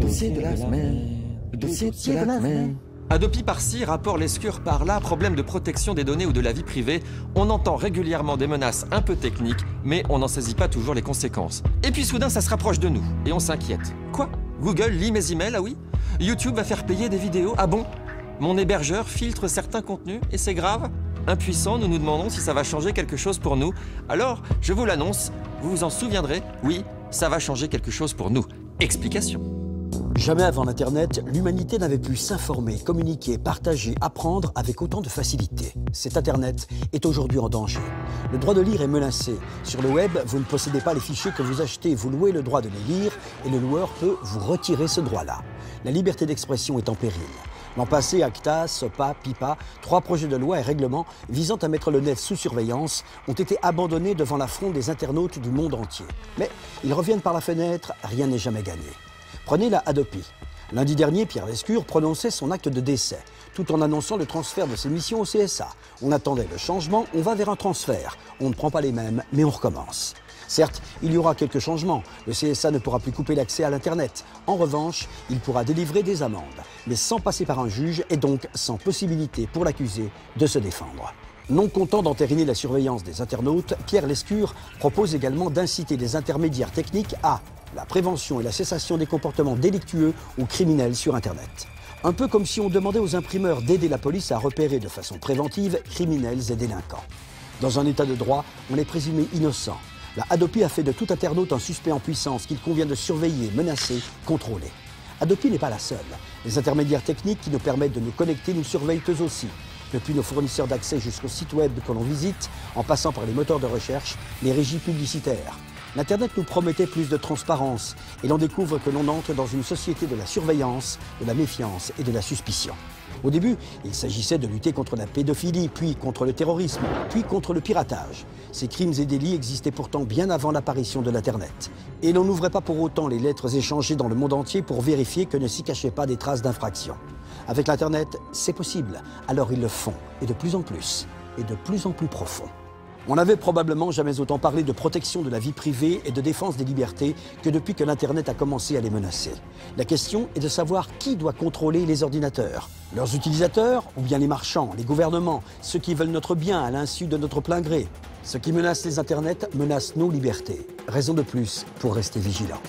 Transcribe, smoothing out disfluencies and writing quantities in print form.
Dossier de la semaine. Dossier de la semaine. Adopi par-ci, rapport Lescure par-là, problème de protection des données ou de la vie privée. On entend régulièrement des menaces un peu techniques, mais on n'en saisit pas toujours les conséquences. Et puis soudain, ça se rapproche de nous, et on s'inquiète. Quoi? Google lit mes emails, ah oui? YouTube va faire payer des vidéos, ah bon? Mon hébergeur filtre certains contenus, et c'est grave? Impuissant, nous nous demandons si ça va changer quelque chose pour nous. Alors, je vous l'annonce, vous vous en souviendrez, oui, ça va changer quelque chose pour nous. Explication. Jamais avant l'Internet, l'humanité n'avait pu s'informer, communiquer, partager, apprendre avec autant de facilité. Cet Internet est aujourd'hui en danger. Le droit de lire est menacé. Sur le web, vous ne possédez pas les fichiers que vous achetez, vous louez le droit de les lire et le loueur peut vous retirer ce droit-là. La liberté d'expression est en péril. L'an passé, ACTA, SOPA, PIPA, 3 projets de loi et règlements visant à mettre le net sous surveillance ont été abandonnés devant la fronde des internautes du monde entier. Mais ils reviennent par la fenêtre, rien n'est jamais gagné. Prenez la Hadopi. Lundi dernier, Pierre Lescure prononçait son acte de décès, tout en annonçant le transfert de ses missions au CSA. On attendait le changement, on va vers un transfert. On ne prend pas les mêmes, mais on recommence. Certes, il y aura quelques changements. Le CSA ne pourra plus couper l'accès à l'Internet. En revanche, il pourra délivrer des amendes, mais sans passer par un juge et donc sans possibilité pour l'accusé de se défendre. Non content d'entériner la surveillance des internautes, Pierre Lescure propose également d'inciter les intermédiaires techniques à la prévention et la cessation des comportements délictueux ou criminels sur Internet. Un peu comme si on demandait aux imprimeurs d'aider la police à repérer de façon préventive criminels et délinquants. Dans un état de droit, on est présumé innocent. La Hadopi a fait de tout internaute un suspect en puissance qu'il convient de surveiller, menacer, contrôler. Hadopi n'est pas la seule. Les intermédiaires techniques qui nous permettent de nous connecter nous surveillent eux aussi. Depuis nos fournisseurs d'accès jusqu'aux sites web que l'on visite, en passant par les moteurs de recherche, les régies publicitaires. L'Internet nous promettait plus de transparence et l'on découvre que l'on entre dans une société de la surveillance, de la méfiance et de la suspicion. Au début, il s'agissait de lutter contre la pédophilie, puis contre le terrorisme, puis contre le piratage. Ces crimes et délits existaient pourtant bien avant l'apparition de l'Internet. Et l'on n'ouvrait pas pour autant les lettres échangées dans le monde entier pour vérifier que ne s'y cachaient pas des traces d'infraction. Avec l'Internet, c'est possible. Alors ils le font, et de plus en plus profond. On n'avait probablement jamais autant parlé de protection de la vie privée et de défense des libertés que depuis que l'Internet a commencé à les menacer. La question est de savoir qui doit contrôler les ordinateurs. Leurs utilisateurs ou bien les marchands, les gouvernements, ceux qui veulent notre bien à l'insu de notre plein gré. Ce qui menace les Internets menace nos libertés. Raison de plus pour rester vigilants.